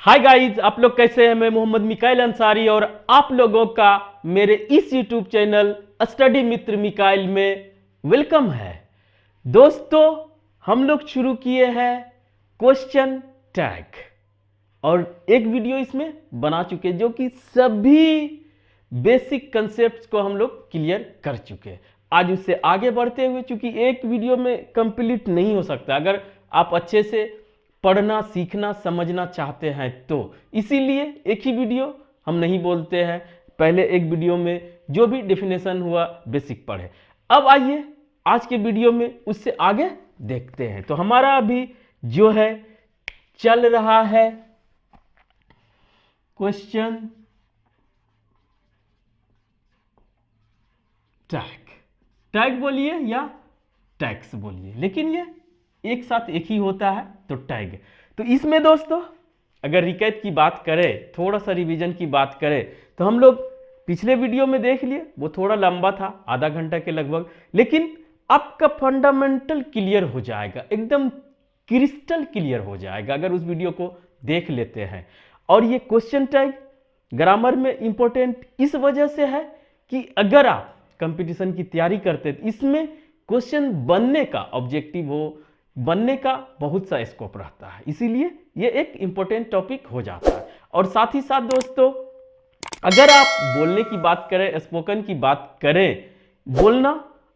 Hi guys, आप लोग कैसे हैं। मैं मोहम्मद मिकाइल अंसारी और आप लोगों का मेरे इस यूट्यूब चैनल स्टडी मित्र मिकाइल में वेलकम है। दोस्तों, हम लोग शुरू किए हैं क्वेश्चन टैग और एक वीडियो इसमें बना चुके जो कि सभी बेसिक कंसेप्ट्स को हम लोग क्लियर कर चुके हैं। आज उससे आगे बढ़ते हुए, चूंकि एक वीडियो में कंप्लीट नहीं हो सकता अगर आप अच्छे से पढ़ना सीखना समझना चाहते हैं तो इसीलिए एक ही वीडियो हम नहीं बोलते हैं। पहले एक वीडियो में जो भी डेफिनेशन हुआ बेसिक पढ़े। अब आइए आज के वीडियो में उससे आगे देखते हैं। तो हमारा अभी जो है चल रहा है क्वेश्चन टैग बोलिए या टैग्स बोलिए, लेकिन ये एक साथ एक ही होता है तो टैग। तो इसमें दोस्तों अगर रिकैप की बात करें, थोड़ा सा रिवीजन की बात करें, तो हम लोग पिछले वीडियो में देख लिए, वो थोड़ा लंबा था, आधा घंटा के लगभग, लेकिन आपका फंडामेंटल क्लियर हो जाएगा, एकदम क्रिस्टल क्लियर हो जाएगा अगर उस वीडियो को देख लेते हैं। और ये क्वेश्चन टैग ग्रामर में इंपॉर्टेंट इस वजह से है कि अगर आप कंपटीशन की तैयारी करते हैं, इसमें क्वेश्चन बनने का ऑब्जेक्टिव हो, बनने का बहुत सा स्कोप रहता है, इसीलिए ये एक इंपॉर्टेंट टॉपिक हो जाता है। और साथ ही साथ दोस्तों अगर आप बोलने की बात करें, स्पोकन की बात करें, बोलना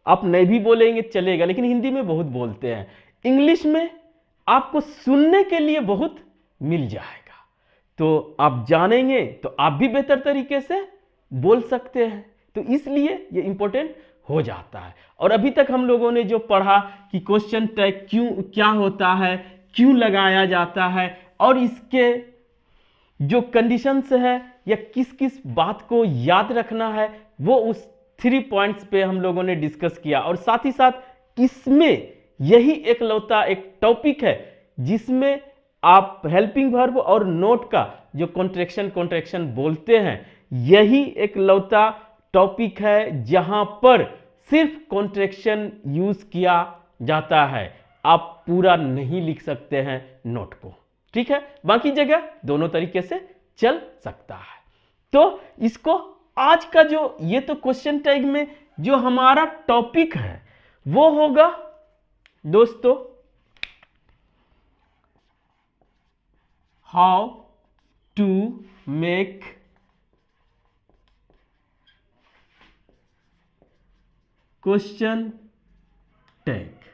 आप नहीं भी बोलेंगे चलेगा, लेकिन हिंदी में बहुत बोलते हैं, इंग्लिश में आपको सुनने के लिए बहुत मिल जाएगा, तो आप जानेंगे तो आप भी बेहतर तरीके से बोल सकते हैं। तो इसलिए ये इंपॉर्टेंट हो जाता है। और अभी तक हम लोगों ने जो पढ़ा कि क्वेश्चन टैग क्या होता है, क्यों लगाया जाता है, और इसके जो कंडीशंस है या किस किस बात को याद रखना है, वो उस 3 पॉइंट्स पे हम लोगों ने डिस्कस किया। और साथ ही साथ इसमें यही एक लौता एक टॉपिक है जिसमें आप हेल्पिंग वर्ब और नोट का जो कॉन्ट्रैक्शन बोलते हैं, यही एक लौता टॉपिक है जहां पर सिर्फ कॉन्ट्रैक्शन यूज किया जाता है। आप पूरा नहीं लिख सकते हैं नोट को, ठीक है, बाकी जगह दोनों तरीके से चल सकता है। तो इसको आज का जो ये तो क्वेश्चन टैग में जो हमारा टॉपिक है वो होगा दोस्तों how to make question tag.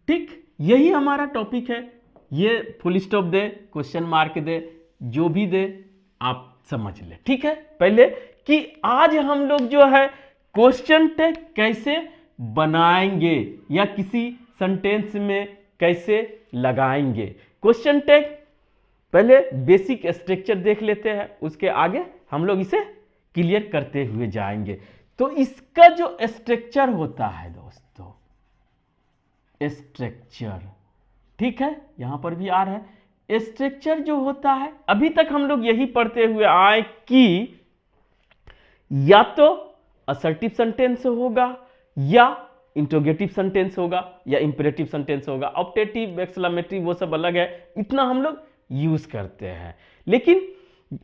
ठीक, यही हमारा टॉपिक है। ये फुल स्टॉप दे, क्वेश्चन मार्क दे, जो भी दे आप समझ ले, ठीक है। पहले कि आज हम लोग जो है क्वेश्चन टैग कैसे बनाएंगे या किसी सेंटेंस में कैसे लगाएंगे। क्वेश्चन टैग पहले बेसिक स्ट्रक्चर देख लेते हैं, उसके आगे हम लोग इसे क्लियर करते हुए जाएंगे। तो इसका जो स्ट्रक्चर होता है दोस्तों, स्ट्रक्चर, ठीक है, यहां पर भी आ रहा है। स्ट्रक्चर जो होता है, अभी तक हम लोग यही पढ़ते हुए आए कि या तो असर्टिव सेंटेंस होगा या इंट्रोगेटिव सेंटेंस होगा या इंपेरेटिव सेंटेंस होगा। ऑप्टेटिव एक्सक्लेमेटरी वो सब अलग है, इतना हम लोग यूज करते हैं। लेकिन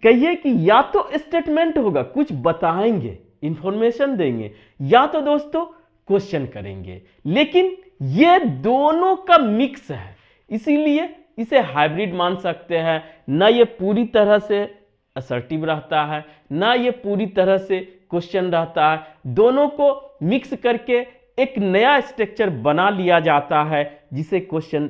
कहिए कि या तो स्टेटमेंट होगा, कुछ बताएंगे, इंफॉर्मेशन देंगे, या तो दोस्तों क्वेश्चन करेंगे, लेकिन ये दोनों का मिक्स है, इसीलिए इसे हाइब्रिड मान सकते हैं। ना ये पूरी तरह से असर्टिव रहता है, ना ये पूरी तरह से क्वेश्चन रहता है, दोनों को मिक्स करके एक नया स्ट्रक्चर बना लिया जाता है जिसे क्वेश्चन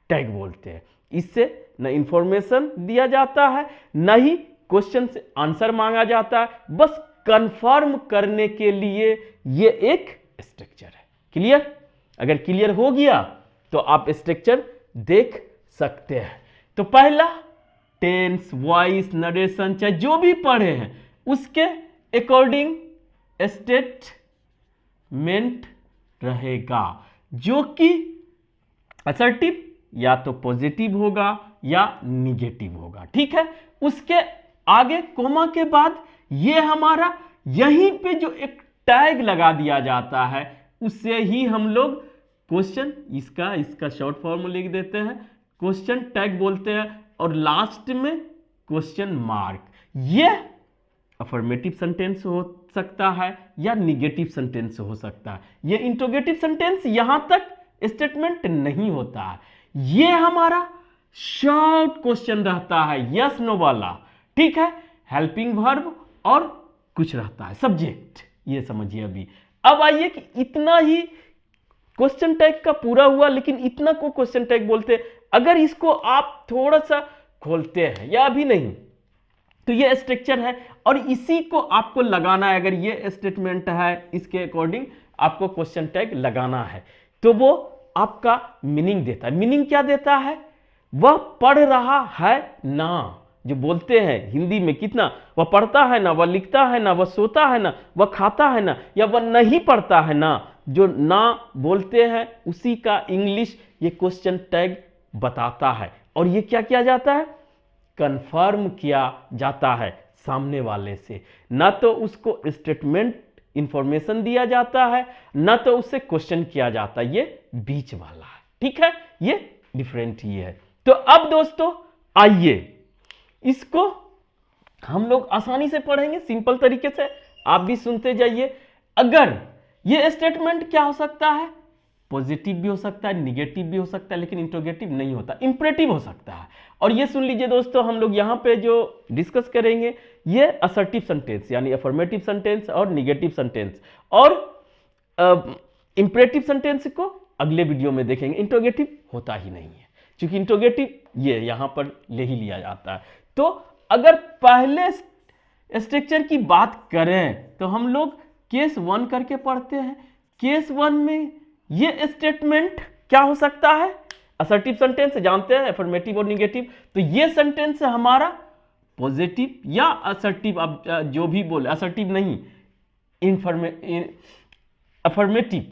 टैग बोलते हैं। इससे न इंफॉर्मेशन दिया जाता है, न ही क्वेश्चन से आंसर मांगा जाता है, बस कंफर्म करने के लिए ये एक स्ट्रक्चर है। क्लियर? अगर क्लियर हो गया तो आप स्ट्रक्चर देख सकते हैं। तो पहला टेंस, वॉइस, नरेशन, चाहे जो भी पढ़े हैं उसके अकॉर्डिंग स्टेटमेंट रहेगा, जो कि असर्टिव या तो पॉजिटिव होगा या निगेटिव होगा, ठीक है। उसके आगे कोमा के बाद ये हमारा यहीं पे जो एक टैग लगा दिया जाता है उससे ही हम लोग क्वेश्चन, इसका शॉर्ट फॉर्म लिख देते हैं, क्वेश्चन टैग बोलते हैं। और लास्ट में क्वेश्चन मार्क। ये अफर्मेटिव सेंटेंस हो सकता है या निगेटिव सेंटेंस हो सकता है। ये इंट्रोगेटिव सेंटेंस यहां तक स्टेटमेंट नहीं होता है। ये हमारा शॉर्ट क्वेश्चन रहता है, यस नो वाला, ठीक है। हेल्पिंग वर्ब और कुछ रहता है सब्जेक्ट, ये समझिए अभी। अब आइए कि इतना ही क्वेश्चन टैग का पूरा हुआ, लेकिन इतना को क्वेश्चन टैग बोलते हैं। अगर इसको आप थोड़ा सा खोलते हैं या अभी नहीं, तो ये स्ट्रक्चर है और इसी को आपको लगाना है। अगर ये स्टेटमेंट है, इसके अकॉर्डिंग आपको क्वेश्चन टैग लगाना है, तो वो आपका मीनिंग देता है। मीनिंग क्या देता है? वह पढ़ रहा है ना, जो बोलते हैं हिंदी में कितना, वह पढ़ता है ना, वह लिखता है ना, वह सोता है ना, वह खाता है ना, या वह नहीं पढ़ता है ना, जो ना बोलते हैं उसी का इंग्लिश ये क्वेश्चन टैग बताता है। और ये क्या किया जाता है? कंफर्म किया जाता है सामने वाले से। ना तो उसको स्टेटमेंट इंफॉर्मेशन दिया जाता है, ना तो उससे क्वेश्चन किया जाता है, ये बीच वाला है, ठीक है। ये डिफरेंट ही है। तो अब दोस्तों आइए इसको हम लोग आसानी से पढ़ेंगे, सिंपल तरीके से, आप भी सुनते जाइए। अगर ये स्टेटमेंट क्या हो सकता है? पॉजिटिव भी हो सकता है, निगेटिव भी हो सकता है, लेकिन इंट्रोगेटिव नहीं होता, इंपरेटिव हो सकता है। और ये सुन लीजिए दोस्तों, हम लोग यहां पे जो डिस्कस करेंगे ये असर्टिव सेंटेंस यानी अफर्मेटिव सेंटेंस और निगेटिव सेंटेंस, और इंपरेटिव सेंटेंस को अगले वीडियो में देखेंगे। इंट्रोगेटिव होता ही नहीं है, क्योंकि इंट्रोगेटिव ये यहां पर ले ही लिया जाता है। तो अगर पहले स्ट्रक्चर की बात करें तो हम लोग केस 1 करके पढ़ते हैं। केस 1 में ये स्टेटमेंट क्या हो सकता है? असर्टिव सेंटेंस जानते हैं, अफर्मेटिव और निगेटिव। तो ये सेंटेंस हमारा पॉजिटिव या असर्टिव, अब जो भी बोले, असर्टिव नहीं, अफर्मेटिव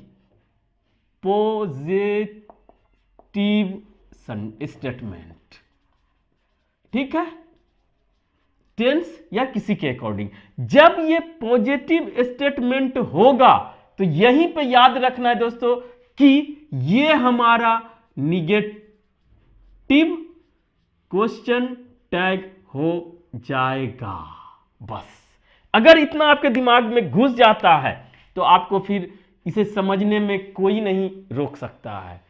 पॉजिटिव स्टेटमेंट, ठीक है, टेंस या किसी के अकॉर्डिंग। जब ये पॉजिटिव स्टेटमेंट होगा तो यहीं पे याद रखना है दोस्तों कि ये हमारा निगेटिव क्वेश्चन टैग हो जाएगा। बस अगर इतना आपके दिमाग में घुस जाता है तो आपको फिर इसे समझने में कोई नहीं रोक सकता है।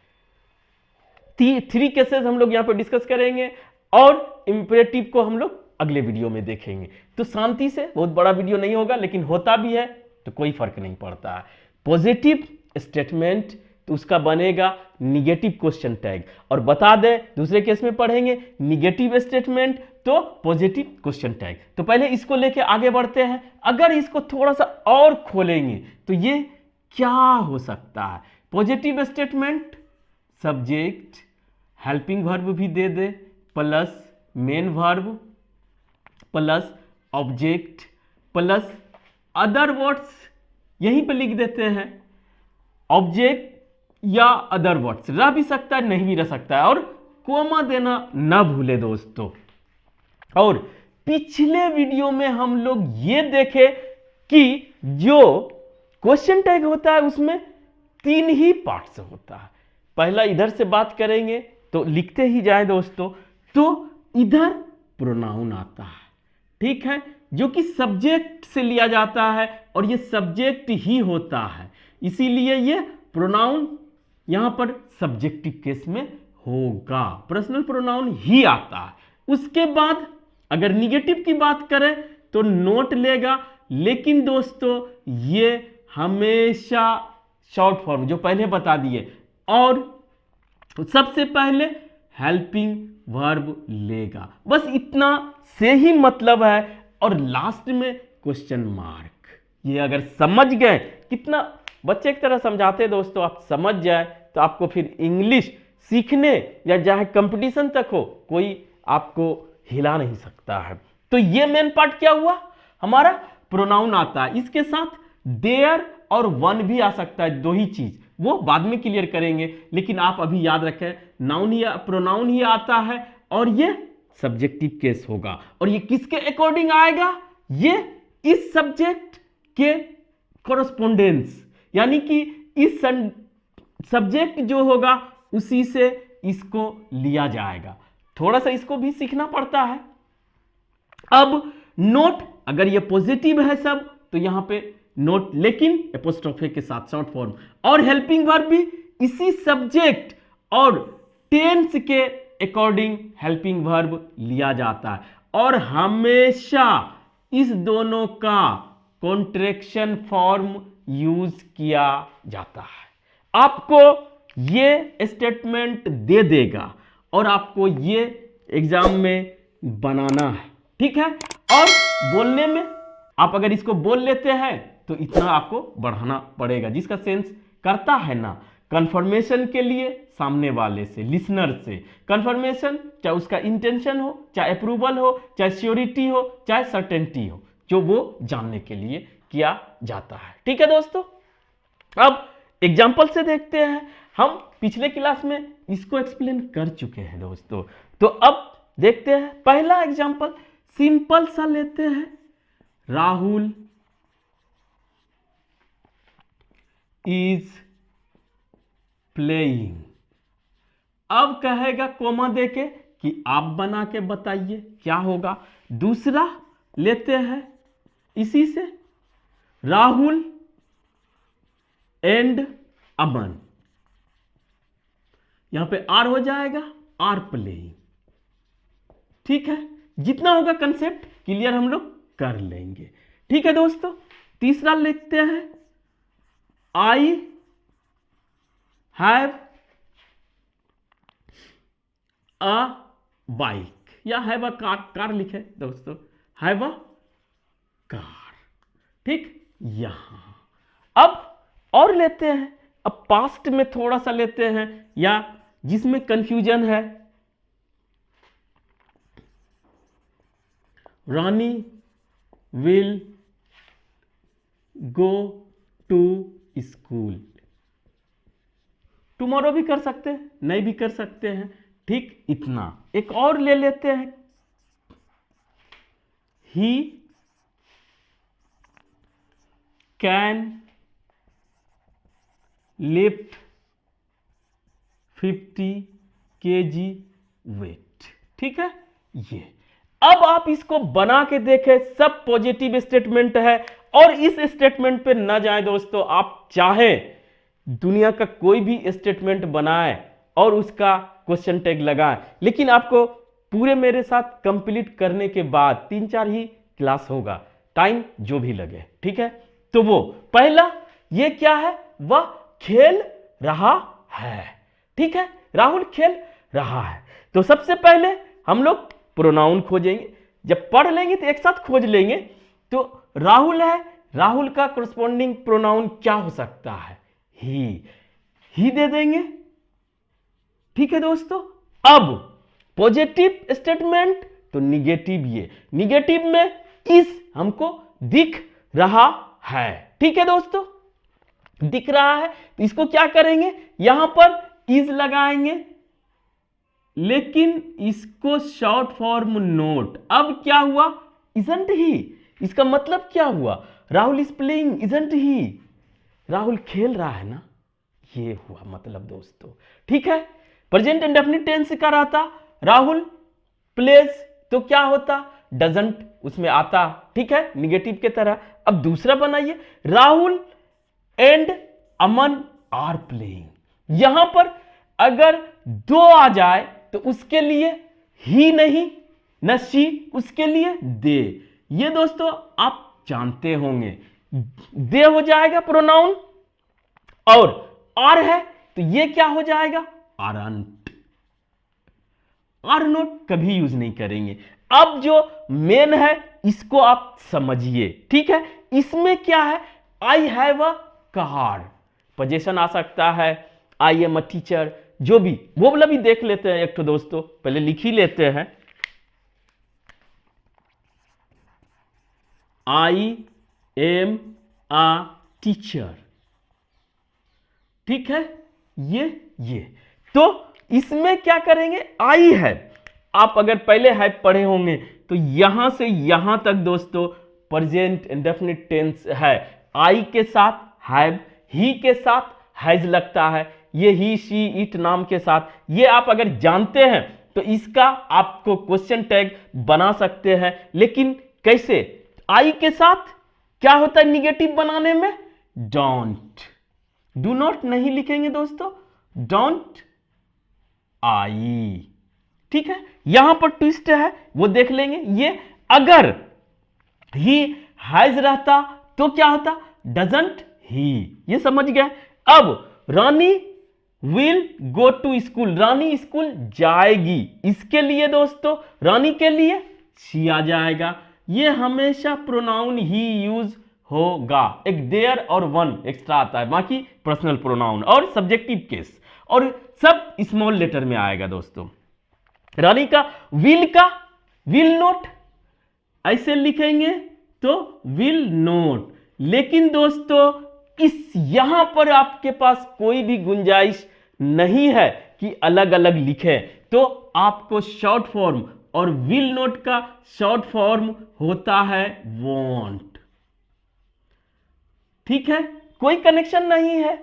3 केसेस हम लोग यहां पर डिस्कस करेंगे और इंपरेटिव को हम लोग अगले वीडियो में देखेंगे। तो शांति से, बहुत बड़ा वीडियो नहीं होगा, लेकिन होता भी है तो कोई फर्क नहीं पड़ता है। पॉजिटिव स्टेटमेंट तो उसका बनेगा निगेटिव क्वेश्चन टैग, और बता दें दूसरे केस में पढ़ेंगे निगेटिव स्टेटमेंट तो पॉजिटिव क्वेश्चन टैग। तो पहले इसको लेके आगे बढ़ते हैं। अगर इसको थोड़ा सा और खोलेंगे तो ये क्या हो सकता है? Positive statement subject, helping verb भी दे दे, plus main verb, plus object, plus other words, यहीं पे लिख देते हैं। ऑब्जेक्ट या अदर वर्ड्स रह भी सकता है, नहीं भी रह सकता है, और कोमा देना ना भूले दोस्तों। और पिछले वीडियो में हम लोग ये देखे कि जो क्वेश्चन टैग होता है उसमें 3 ही पार्ट्स होता है। पहला इधर से बात करेंगे तो लिखते ही जाए दोस्तों, तो इधर प्रोनाउन आता है, ठीक है, जो कि सब्जेक्ट से लिया जाता है, और ये सब्जेक्ट ही होता है, इसीलिए ये प्रोनाउन यहां पर सब्जेक्टिव केस में होगा, पर्सनल प्रोनाउन ही आता है। उसके बाद अगर निगेटिव की बात करें तो नोट लेगा, लेकिन दोस्तों ये हमेशा शॉर्ट फॉर्म जो पहले बता दिए, और सबसे पहले हेल्पिंग वर्ब लेगा। बस इतना से ही मतलब है, और लास्ट में क्वेश्चन मार्क। ये अगर समझ गए, कितना बच्चे की तरह समझाते हैं दोस्तों, आप समझ जाए तो आपको फिर इंग्लिश सीखने या चाहे कंपटीशन तक हो, कोई आपको हिला नहीं सकता है। तो ये मेन पार्ट क्या हुआ हमारा? प्रोनाउन आता है, इसके साथ देयर और वन भी आ सकता है, 2 ही चीज, वो बाद में क्लियर करेंगे, लेकिन आप अभी याद रखें नाउन ही प्रोनाउन ही आता है, और ये सब्जेक्टिव केस होगा। और ये किसके अकॉर्डिंग आएगा? ये इस सब्जेक्ट के कोरस्पोंडेंस, यानी कि इस सब्जेक्ट जो होगा उसी से इसको लिया जाएगा। थोड़ा सा इसको भी सीखना पड़ता है। अब नोट, अगर ये पॉजिटिव है सब तो यहां पे नोट, लेकिन एपोस्ट्रोफे के साथ शॉर्ट फॉर्म, और हेल्पिंग वर्ब भी इसी सब्जेक्ट और टेंस के अकॉर्डिंग हेल्पिंग वर्ब लिया जाता है, और हमेशा इस दोनों का कॉन्ट्रैक्शन फॉर्म यूज किया जाता है। आपको ये स्टेटमेंट दे देगा और आपको ये एग्जाम में बनाना है, ठीक है। और बोलने में आप अगर इसको बोल लेते हैं तो इतना आपको बढ़ाना पड़ेगा, जिसका सेंस करता है ना, कंफर्मेशन के लिए सामने वाले से, लिसनर से कंफर्मेशन, चाहे उसका इंटेंशन हो, चाहे अप्रूवल हो, चाहे श्योरिटी हो, चाहे सर्टेनिटी हो, जो वो जानने के लिए किया जाता है, ठीक है दोस्तों। अब एग्जाम्पल से देखते हैं, हम पिछले क्लास में इसको एक्सप्लेन कर चुके हैं दोस्तों, तो अब देखते हैं पहला एग्जाम्पल, सिंपल सा लेते हैं, राहुल इज प्लेइंग। अब कहेगा कोमा देके कि आप बना के बताइए क्या होगा। दूसरा लेते हैं इसी से, राहुल एंड अमन, यहां पे आर हो जाएगा, आर प्लेइंग, ठीक है। जितना होगा कंसेप्ट क्लियर हम लोग कर लेंगे, ठीक है दोस्तों। तीसरा लिखते हैं, आई हैव अ बाइक, या हैव अ कार, कार लिखे दोस्तों, हैव अ कार, ठीक। यहां अब और लेते हैं, अब पास्ट में थोड़ा सा लेते हैं, या जिसमें कंफ्यूजन है, Rani will go to school, tomorrow भी कर सकते हैं, नहीं भी कर सकते हैं, ठीक। इतना एक और ले लेते हैं, he can lift 50 kg weight, ठीक है। ये अब आप इसको बना के देखें, सब पॉजिटिव स्टेटमेंट है, और इस स्टेटमेंट पे न जाए दोस्तों, आप चाहें दुनिया का कोई भी स्टेटमेंट बनाए और उसका क्वेश्चन टैग लगाएं, लेकिन आपको पूरे मेरे साथ कंप्लीट करने के बाद 3-4 ही क्लास होगा, टाइम जो भी लगे, ठीक है। तो वो पहला ये क्या है, वह खेल रहा है, ठीक है, राहुल खेल रहा है। तो सबसे पहले हम लोग प्रोनाउन खोजेंगे, जब पढ़ लेंगे तो एक साथ खोज लेंगे। तो राहुल है, राहुल का करस्पॉन्डिंग प्रोनाउन क्या हो सकता है, ही दे देंगे, ठीक है दोस्तों। अब पॉजिटिव स्टेटमेंट तो निगेटिव, ये निगेटिव में इस हमको दिख रहा है, ठीक है दोस्तों, दिख रहा है, तो इसको क्या करेंगे, यहां पर इज लगाएंगे, लेकिन इसको शॉर्ट फॉर्म नोट। अब क्या हुआ, इजंट ही, इसका मतलब क्या हुआ, Rahul is playing isn't he, Rahul खेल रहा है ना, ये हुआ मतलब दोस्तों, ठीक है। प्रेजेंट इंडेफिनिट टेंस का रहता, राहुल प्लेज, तो क्या होता, डजंट उसमें आता, ठीक है, निगेटिव के तरह। अब दूसरा बनाइए, Rahul and Aman are playing, यहां पर अगर दो आ जाए तो उसके लिए ही नहीं न शी, उसके लिए दे, ये दोस्तों आप जानते होंगे, दे हो जाएगा प्रोनाउन, और आर है तो ये क्या हो जाएगा, आरंट, आर नोट कभी यूज नहीं करेंगे। अब जो मेन है इसको आप समझिए, ठीक है। इसमें क्या है, I have a car, position आ सकता है, आई एम अ टीचर, जो भी, वो वाला भी देख लेते हैं एक तो दोस्तों, पहले लिख ही लेते हैं, आई एम अ टीचर, ठीक है। ये तो इसमें क्या करेंगे, आई है, आप अगर पहले है पढ़े होंगे तो यहां से यहां तक दोस्तों प्रेजेंट इंडेफिनिट टेंस है, आई के साथ हैव, ही के साथ हैज लगता है, ये ही शी इट नाम के साथ, ये आप अगर जानते हैं तो इसका आपको क्वेश्चन टैग बना सकते हैं। लेकिन कैसे? आई के साथ क्या होता है निगेटिव बनाने में? डोंट, डू नॉट नहीं लिखेंगे दोस्तों, डोंट आई। ठीक है, यहां पर ट्विस्ट है वो देख लेंगे। ये अगर ही हैज रहता तो क्या होता? Doesn't he. ये समझ गए? अब Rani will go to school, Rani school जाएगी। इसके लिए दोस्तों रानी के लिए शी आ जाएगा। ये हमेशा प्रोनाउन ही यूज होगा। एक देयर और वन एक्स्ट्रा आता है, बाकी पर्सनल प्रोनाउन और सब्जेक्टिव केस, और सब स्मॉल लेटर में आएगा दोस्तों। रानी का विल नॉट ऐसे लिखेंगे तो विल नॉट। लेकिन दोस्तों इस यहां पर आपके पास कोई भी गुंजाइश नहीं है कि अलग अलग लिखें, तो आपको शॉर्ट फॉर्म, और विल नॉट का शॉर्ट फॉर्म होता है वॉन्ट। ठीक है, कोई कनेक्शन नहीं है,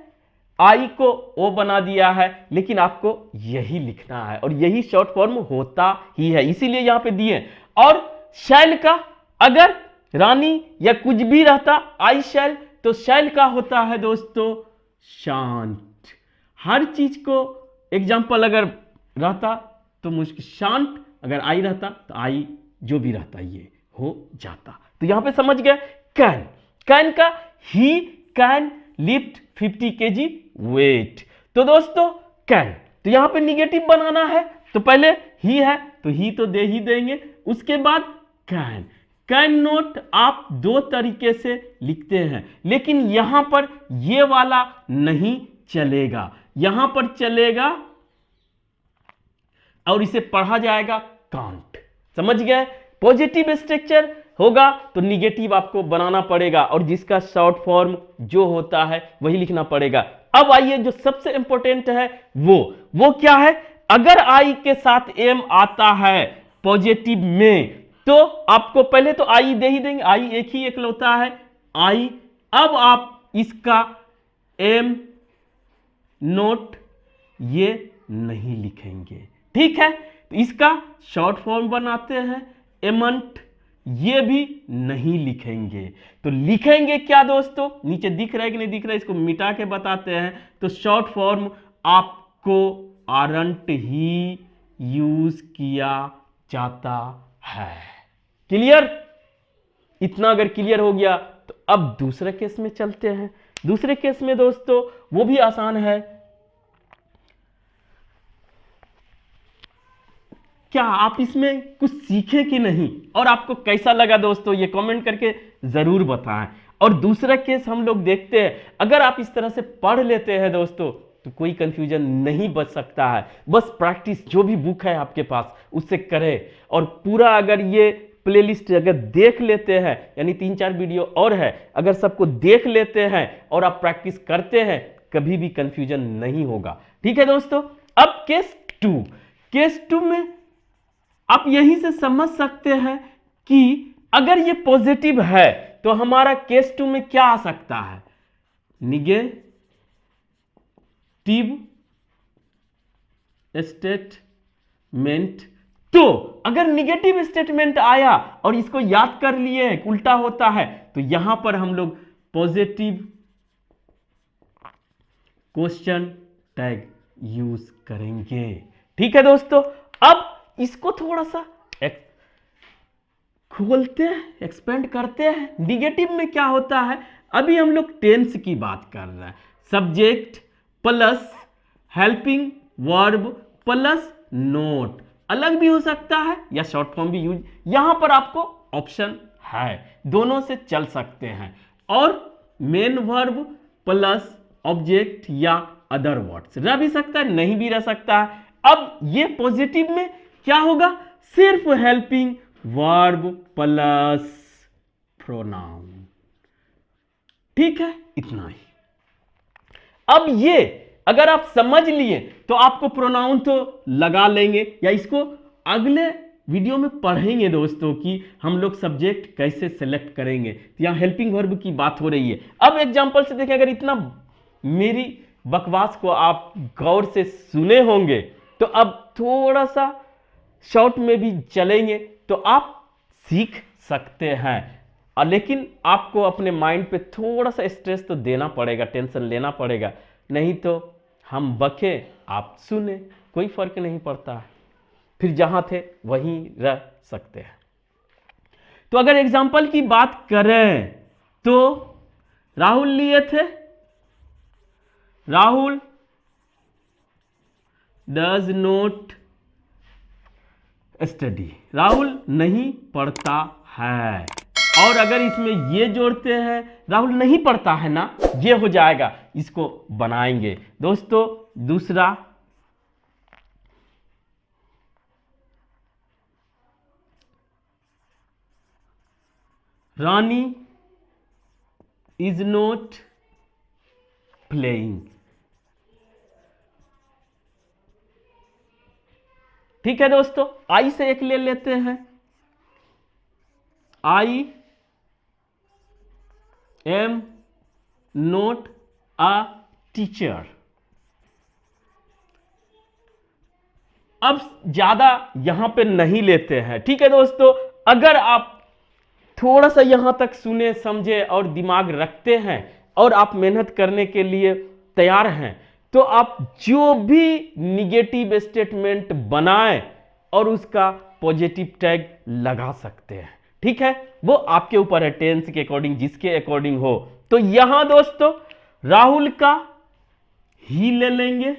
आई को ओ बना दिया है, लेकिन आपको यही लिखना है और यही शॉर्ट फॉर्म होता ही है, इसीलिए यहां पे दिए। और शैल का अगर रानी या कुछ भी रहता आई शैल, तो शैल का होता है दोस्तों शांत। हर चीज को एग्जाम्पल अगर रहता तो मुश्किल, शांत अगर आई रहता तो आई जो भी रहता ये हो जाता। तो यहां पे समझ गए। कैन, कैन का he can lift 50 kg weight. तो दोस्तों कैन, तो यहां पे निगेटिव बनाना है तो पहले ही है तो ही तो दे ही देंगे, उसके बाद कैन। कैन नॉट आप दो तरीके से लिखते हैं, लेकिन यहां पर ये वाला नहीं चलेगा, यहां पर चलेगा और इसे पढ़ा जाएगा कांट। समझ गए? पॉजिटिव स्ट्रक्चर होगा तो निगेटिव आपको बनाना पड़ेगा और जिसका शॉर्ट फॉर्म जो होता है वही लिखना पड़ेगा। अब आइए जो सबसे इंपॉर्टेंट है वो क्या है? अगर आई के साथ एम आता है पॉजिटिव में तो आपको पहले तो आई दे ही देंगे, आई एक ही एकलौता है आई। अब आप इसका एम नोट ये नहीं लिखेंगे, ठीक है? तो इसका शॉर्ट फॉर्म बनाते हैं एमंट, ये भी नहीं लिखेंगे। तो लिखेंगे क्या दोस्तों? नीचे दिख रहा है कि नहीं दिख रहा है, इसको मिटा के बताते हैं। तो शॉर्ट फॉर्म आपको आरंट ही यूज किया जाता है। क्लियर? इतना अगर क्लियर हो गया तो अब दूसरे केस में चलते हैं। दूसरे केस में दोस्तों वो भी आसान है। क्या आप इसमें कुछ सीखे कि नहीं और आपको कैसा लगा दोस्तों ये कमेंट करके जरूर बताएं। और दूसरा केस हम लोग देखते हैं, अगर आप इस तरह से पढ़ लेते हैं दोस्तों तो कोई कंफ्यूजन नहीं बच सकता है। बस प्रैक्टिस जो भी बुक है आपके पास उससे करें, और पूरा अगर ये प्लेलिस्ट अगर देख लेते हैं, यानी 3-4 वीडियो और है, अगर सबको देख लेते हैं और आप प्रैक्टिस करते हैं कभी भी कंफ्यूजन नहीं होगा। ठीक है दोस्तों? अब केस 2, केस 2 में आप यही से समझ सकते हैं कि अगर ये पॉजिटिव है तो हमारा केस 2 में क्या आ सकता है? Negative statement. तो अगर निगेटिव स्टेटमेंट आया और इसको याद कर लिए उल्टा होता है तो यहां पर हम लोग पॉजिटिव क्वेश्चन टैग यूज करेंगे। ठीक है दोस्तों? अब इसको थोड़ा सा खोलते हैं, एक्सपेंड करते हैं। निगेटिव में क्या होता है? अभी हम लोग टेंस की बात कर रहे हैं। Subject plus helping verb plus note, अलग भी हो सकता है या शॉर्ट फॉर्म भी यूज, यहां पर आपको ऑप्शन है, दोनों से चल सकते हैं। और मेन वर्ब प्लस ऑब्जेक्ट या अदर वर्ड्स रह भी सकता है, नहीं भी रह सकता है। अब ये पॉजिटिव में क्या होगा? सिर्फ हेल्पिंग वर्ब प्लस प्रोनाउन। ठीक है, इतना ही। अब ये अगर आप समझ लिए तो आपको प्रोनाउन तो लगा लेंगे, या इसको अगले वीडियो में पढ़ेंगे दोस्तों कि हम लोग सब्जेक्ट कैसे सेलेक्ट करेंगे। तो यहां हेल्पिंग वर्ब की बात हो रही है। अब एग्जांपल से देखें, अगर इतना मेरी बकवास को आप गौर से सुने होंगे तो अब थोड़ा सा शॉर्ट में भी चलेंगे तो आप सीख सकते हैं। लेकिन आपको अपने माइंड पे थोड़ा सा स्ट्रेस तो देना पड़ेगा, टेंशन लेना पड़ेगा, नहीं तो हम बके आप सुने, कोई फर्क नहीं पड़ता है, फिर जहां थे वहीं रह सकते हैं। तो अगर एग्जाम्पल की बात करें तो राहुल लिए थे, Rahul does not study, Rahul नहीं पढ़ता है। और अगर इसमें ये जोड़ते हैं राहुल नहीं पढ़ता है ना, ये हो जाएगा, इसको बनाएंगे दोस्तों। दूसरा, रानी इज नॉट प्लेइंग। ठीक है दोस्तों, आई से एक ले लेते हैं, I am not a teacher. अब ज्यादा यहां पे नहीं लेते हैं, ठीक है दोस्तों। अगर आप थोड़ा सा यहां तक सुने समझे और दिमाग रखते हैं और आप मेहनत करने के लिए तैयार हैं, तो आप जो भी निगेटिव स्टेटमेंट बनाएं और उसका पॉजिटिव टैग लगा सकते हैं, ठीक है। वो आपके ऊपर है, टेंस के अकॉर्डिंग, जिसके अकॉर्डिंग हो। तो यहां दोस्तों राहुल का ही ले लेंगे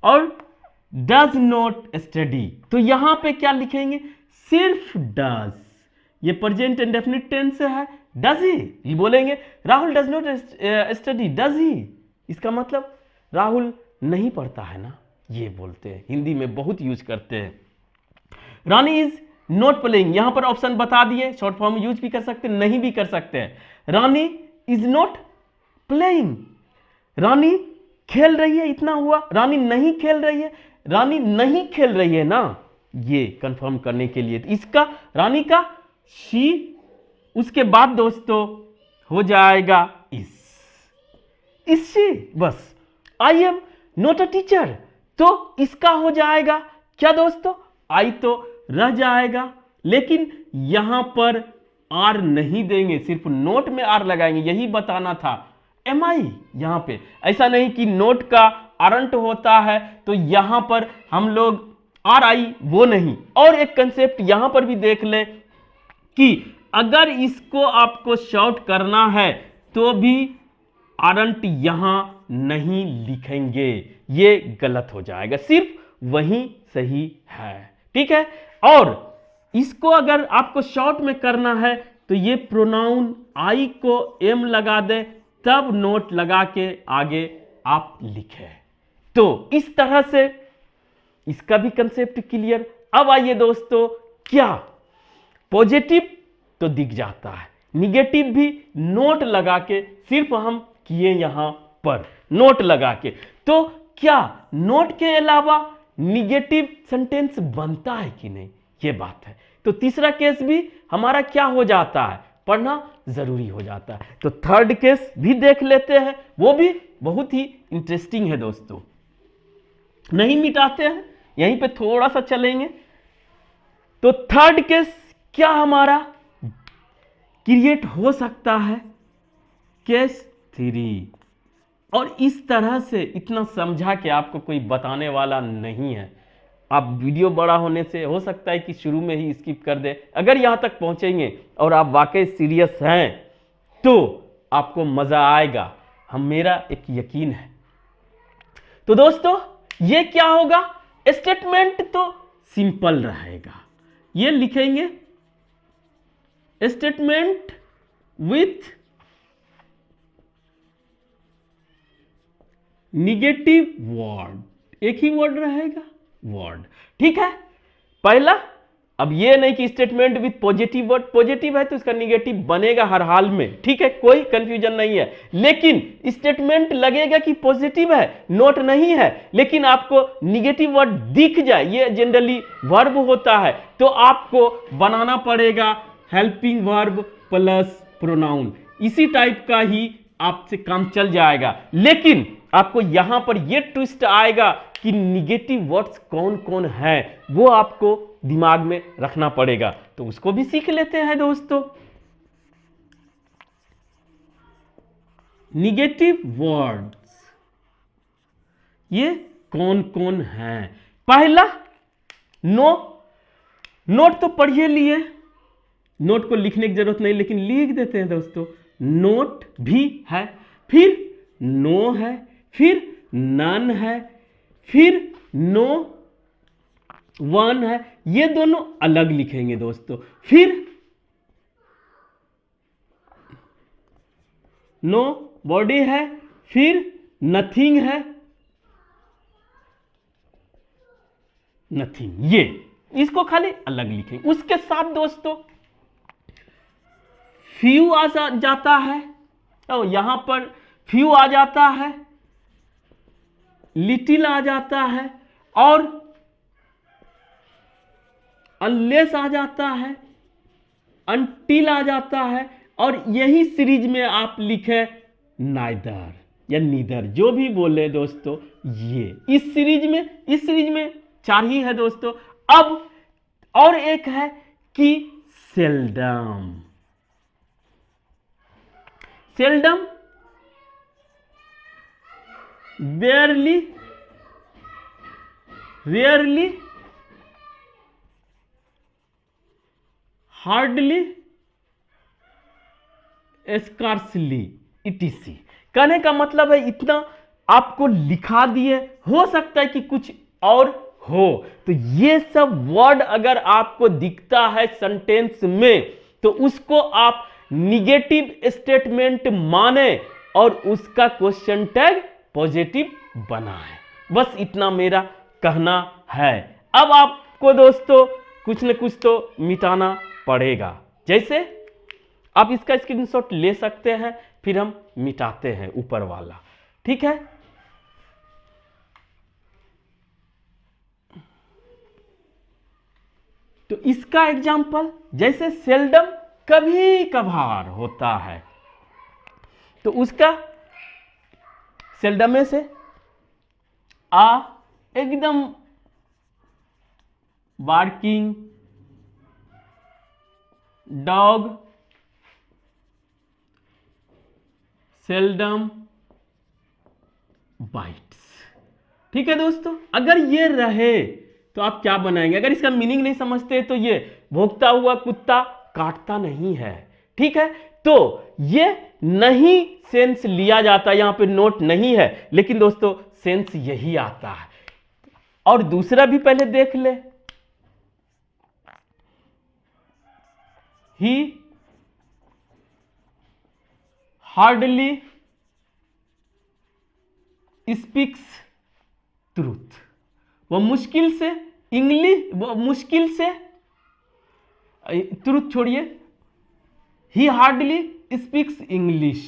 और डज नॉट स्टडी, तो यहां पे क्या लिखेंगे, सिर्फ डज, ये प्रेजेंट इंडेफिनिट टेंस है, डज ही बोलेंगे। Rahul does not study, does he, इसका मतलब राहुल नहीं पढ़ता है ना, ये बोलते हैं, हिंदी में बहुत यूज करते हैं। रानी इज नॉट प्लेइंग, यहां पर ऑप्शन बता दिए, शॉर्ट फॉर्म यूज भी कर सकते हैं, नहीं भी कर सकते हैं। रानी इज नॉट प्लेइंग, रानी खेल रही है, इतना हुआ। रानी नहीं खेल रही है, रानी नहीं खेल रही है ना, ये कंफर्म करने के लिए इसका रानी का शी, उसके बाद दोस्तों हो जाएगा इस शी, बस। I am not a teacher, तो इसका हो जाएगा क्या दोस्तों, आई तो रह जाएगा, लेकिन यहां पर आर नहीं देंगे, सिर्फ नोट में आर लगाएंगे, यही बताना था। एम आई यहां पे ऐसा नहीं कि नोट का आरंट होता है तो यहां पर हम लोग आर आई, वो नहीं। और एक कंसेप्ट यहां पर भी देख लें कि अगर इसको आपको शॉर्ट करना है तो भी आरंट यहां नहीं लिखेंगे, ये गलत हो जाएगा, सिर्फ वही सही है, ठीक है। और इसको अगर आपको शॉर्ट में करना है तो ये प्रोनाउन आई को एम लगा दे, तब नोट लगा के आगे आप लिखे। तो इस तरह से इसका भी कंसेप्ट क्लियर। अब आइए दोस्तों, क्या पॉजिटिव तो दिख जाता है, निगेटिव भी नोट लगा के सिर्फ हम किए यहां पर नोट लगा के, तो क्या नोट के अलावा निगेटिव सेंटेंस बनता है कि नहीं, ये बात है। तो तीसरा केस भी हमारा क्या हो जाता है, पढ़ना जरूरी हो जाता है। तो थर्ड केस भी देख लेते हैं, वो भी बहुत ही इंटरेस्टिंग है दोस्तों, नहीं मिटाते हैं, यहीं पे थोड़ा सा चलेंगे। तो थर्ड केस क्या हमारा क्रिएट हो सकता है, केस 3। और इस तरह से इतना समझा के आपको कोई बताने वाला नहीं है, आप वीडियो बड़ा होने से हो सकता है कि शुरू में ही स्किप कर दे। अगर यहां तक पहुंचेंगे और आप वाकई सीरियस हैं तो आपको मजा आएगा, हम मेरा एक यकीन है। तो दोस्तों ये क्या होगा, स्टेटमेंट तो सिंपल रहेगा, ये लिखेंगे स्टेटमेंट विथ निगेटिव वर्ड, एक ही वर्ड रहेगा, वर्ड, ठीक है। पहला, अब ये नहीं कि statement with positive word, positive है तो इसका निगेटिव बनेगा हर हाल में, ठीक है, कोई कंफ्यूजन नहीं है। लेकिन स्टेटमेंट लगेगा कि पॉजिटिव है, नोट नहीं है, लेकिन आपको निगेटिव वर्ड दिख जाए, ये जनरली वर्ब होता है, तो आपको बनाना पड़ेगा हेल्पिंग वर्ब प्लस प्रोनाउन, इसी टाइप का ही आपसे काम चल जाएगा। लेकिन आपको यहां पर यह ट्विस्ट आएगा कि निगेटिव वर्ड्स कौन कौन है वो आपको दिमाग में रखना पड़ेगा, तो उसको भी सीख लेते हैं दोस्तों। निगेटिव वर्ड्स ये कौन कौन हैं? पहला नो, नोट तो पढ़िए लिए, नोट को लिखने की जरूरत नहीं, लेकिन लिख देते हैं दोस्तों। नोट भी है, फिर नो है, फिर नन है, फिर नो वन है, ये दोनों अलग लिखेंगे दोस्तों। फिर नो बॉडी है, फिर नथिंग है, नथिंग, ये इसको खाली अलग लिखेंगे। उसके साथ दोस्तों फ्यू आ जाता है, तो यहां पर फ्यू आ जाता है, लिटिल आ जाता है, और अनलेस आ जाता है, अनटिल आ जाता है, और यही सीरीज में आप लिखे नाइदर या नीदर, जो भी बोले दोस्तों। ये इस सीरीज में 4 ही है दोस्तों। अब और एक है कि seldom, seldom, बेयरली, rarely, hardly, scarcely, etc.. कहने का मतलब है इतना आपको लिखा दिए, हो सकता है कि कुछ और हो। तो ये सब वर्ड अगर आपको दिखता है सेंटेंस में, तो उसको आप निगेटिव स्टेटमेंट माने और उसका क्वेश्चन टैग पॉजिटिव बनाए। बस इतना मेरा कहना है। अब आपको दोस्तों कुछ न कुछ तो मिटाना पड़ेगा। जैसे आप इसका स्क्रीनशॉट ले सकते हैं, फिर हम मिटाते हैं ऊपर वाला, ठीक है। तो इसका एग्जाम्पल जैसे सेल्डम, कभी कभार होता है, तो उसका सेल्डम में से आ एकदम बार्किंग डॉग, सेल्डम बाइट्स। ठीक है दोस्तों, अगर ये रहे तो आप क्या बनाएंगे? अगर इसका मीनिंग नहीं समझते तो ये भौंकता हुआ कुत्ता काटता नहीं है, ठीक है। तो ये नहीं सेंस लिया जाता, यहां पे नोट नहीं है, लेकिन दोस्तों सेंस यही आता है। और दूसरा भी पहले देख ले, ही हार्डली स्पीक्स ट्रूथ। वो मुश्किल से इंग्लिश, वो मुश्किल से ट्रूथ छोड़िए, ही हार्डली स्पीक्स इंग्लिश,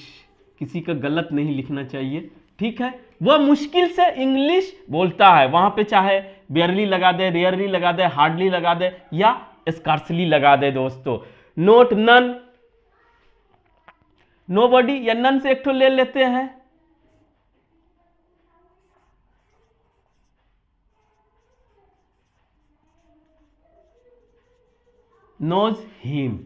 किसी का गलत नहीं लिखना चाहिए, ठीक है। वह मुश्किल से इंग्लिश बोलता है, वहां पे चाहे बेयरली लगा दे, रेयरली लगा दे, हार्डली लगा दे या स्कार्सली लगा दे दोस्तों। नोट, नन, नोबडी या नन से एक ठो ले लेते हैं। नोज हिम,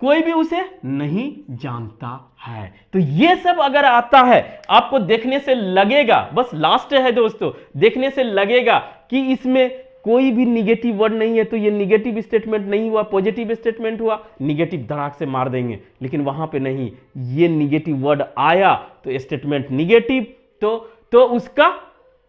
कोई भी उसे नहीं जानता है। तो ये सब अगर आता है, आपको देखने से लगेगा, बस लास्ट है दोस्तों, देखने से लगेगा कि इसमें कोई भी निगेटिव वर्ड नहीं है, तो ये निगेटिव स्टेटमेंट नहीं हुआ, पॉजिटिव स्टेटमेंट हुआ, निगेटिव धड़ाक से मार देंगे। लेकिन वहां पे नहीं, ये निगेटिव वर्ड आया तो स्टेटमेंट निगेटिव, तो उसका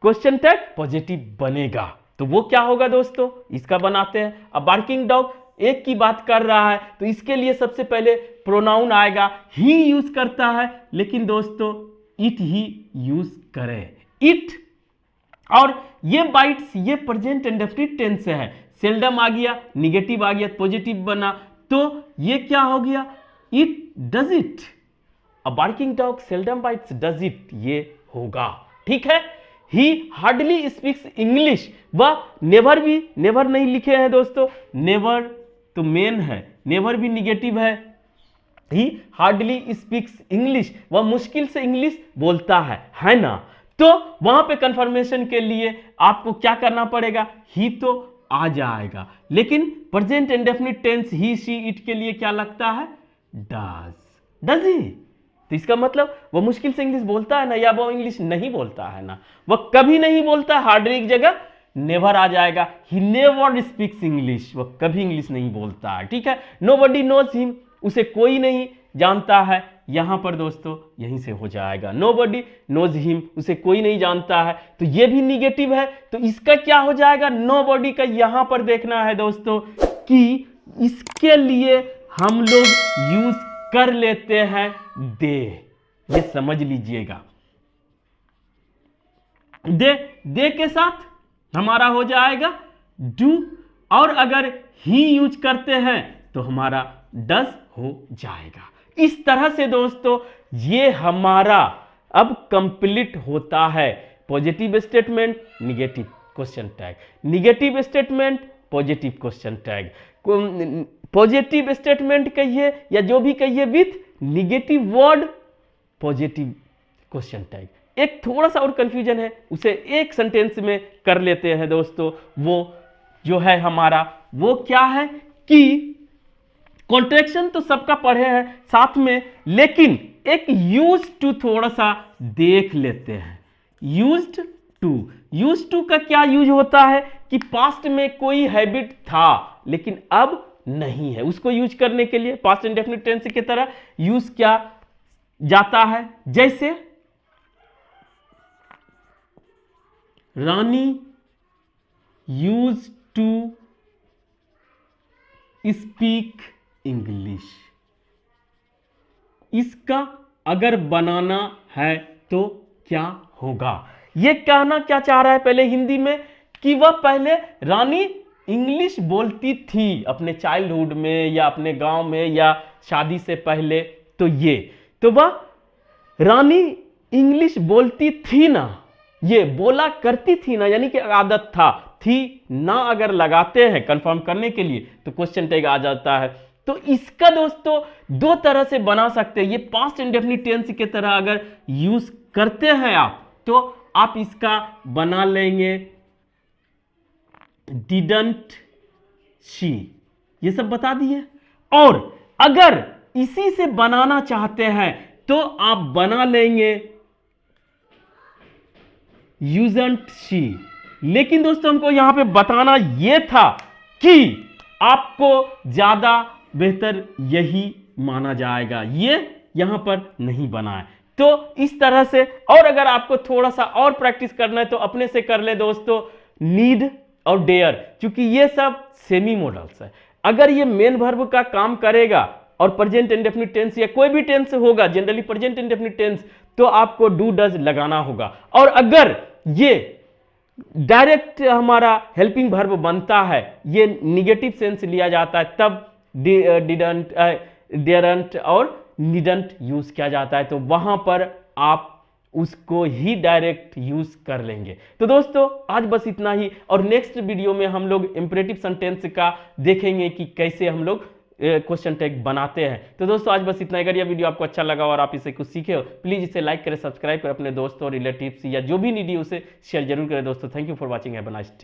क्वेश्चन टैग पॉजिटिव बनेगा। तो वो क्या होगा दोस्तों, इसका बनाते हैं। अब बार्किंग डॉग एक की बात कर रहा है, तो इसके लिए सबसे पहले प्रोनाउन आएगा, ही यूज करता है, लेकिन दोस्तों इट ही यूज करे, इट। और ये बाइट्स, ये प्रेजेंट इंडेफिनिट टेंस से है। सेल्डम आ गया, निगेटिव आ गया, पॉजिटिव बना, तो ये क्या हो गया, it does it. A barking dog seldom bytes does it, ये होगा, ठीक है। ही हार्डली स्पीक्स इंग्लिश, वह नेवर भी, नेवर नहीं लिखे हैं दोस्तों, नेवर तो मेन है, नेवर भी निगेटिव है। ही हार्डली स्पीक्स इंग्लिश, वह मुश्किल से इंग्लिश बोलता है ना। तो वहां पे कंफर्मेशन के लिए आपको क्या करना पड़ेगा, ही तो आ जाएगा, लेकिन present indefinite tense he she it के लिए क्या लगता है, डज ही। तो इसका मतलब वो मुश्किल से इंग्लिश बोलता है ना, या वो इंग्लिश नहीं बोलता है ना, वह कभी नहीं बोलता, हार्डली की जगह नेवर आ जाएगा, ही नेवर स्पीक्स इंग्लिश, वह कभी इंग्लिश नहीं बोलता है, ठीक है। नोबडी नोज हिम, उसे कोई नहीं जानता है, यहां पर दोस्तों यहीं से हो जाएगा, नोबडी नोज हिम, उसे कोई नहीं जानता है, तो ये भी निगेटिव है, तो इसका क्या हो जाएगा, नोबडी का यहां पर देखना है दोस्तों कि इसके लिए हम लोग यूज कर लेते हैं दे, ये समझ लीजिएगा, दे के साथ हमारा हो जाएगा डू, और अगर ही यूज करते हैं तो हमारा डज हो जाएगा। इस तरह से दोस्तों ये हमारा अब कंप्लीट होता है, positive statement negative question tag, negative statement positive question tag, positive statement कहिए या जो भी कहिए with negative word positive question tag. एक थोड़ा सा और कंफ्यूजन है, उसे एक सेंटेंस में कर लेते हैं दोस्तों, वो जो है हमारा वो क्या है कि कॉन्ट्रैक्शन तो सबका पढ़े हैं साथ में, लेकिन एक यूज्ड टू थोड़ा सा देख लेते हैं। यूज्ड टू का क्या यूज होता है कि पास्ट में कोई हैबिट था लेकिन अब नहीं है, उसको यूज करने के लिए पास्ट इंडेफिनिट टेंस की तरह यूज किया जाता है, जैसे रानी यूज टू स्पीक इंग्लिश। इसका अगर बनाना है तो क्या होगा, यह कहना क्या चाह रहा है पहले हिंदी में कि वह पहले रानी इंग्लिश बोलती थी अपने चाइल्डहुड में या अपने गांव में या शादी से पहले, तो वह रानी इंग्लिश बोलती थी ना, ये बोला करती थी ना, यानी कि आदत था, थी ना अगर लगाते हैं कंफर्म करने के लिए तो क्वेश्चन टैग आ जाता है। तो इसका दोस्तों दो तरह से बना सकते हैं, ये पास्ट इंडेफिनिट टेंस की तरह अगर यूज करते हैं आप तो आप इसका बना लेंगे डिडंट शी, ये सब बता दिए, और अगर इसी से बनाना चाहते हैं तो आप बना लेंगे यूजंट शी। लेकिन दोस्तों हमको यहां पे बताना यह था कि आपको ज्यादा बेहतर यही माना जाएगा, ये यहां पर नहीं बना है। तो इस तरह से, और अगर आपको थोड़ा सा और प्रैक्टिस करना है तो अपने से कर ले दोस्तों नीड और डेयर, क्योंकि ये सब सेमी मॉडल्स है। अगर ये मेन वर्ब का काम करेगा और प्रेजेंट इंडेफिनिट टेंस या कोई भी टेंस होगा, जनरली प्रेजेंट इंडेफिनिट टेंस, तो आपको डू डज लगाना होगा। और अगर ये डायरेक्ट हमारा हेल्पिंग वर्ब बनता है, ये निगेटिव सेंस लिया जाता है, तब डिडंट, डेरंट और नीडंट यूज किया जाता है, तो वहां पर आप उसको ही डायरेक्ट यूज कर लेंगे। तो दोस्तों आज बस इतना ही, और नेक्स्ट वीडियो में हम लोग इंपरेटिव सेंटेंस का देखेंगे कि कैसे हम लोग क्वेश्चन टैग बनाते हैं। तो दोस्तों आज बस इतना। अगर यह वीडियो आपको अच्छा लगा और आप इसे कुछ सीखे हो, प्लीज इसे लाइक करें, सब्सक्राइब करें, अपने दोस्तों, रिलेटिव्स या जो भी नीडी उसे शेयर जरूर करें दोस्तों। Thank you for watching, have a nice day.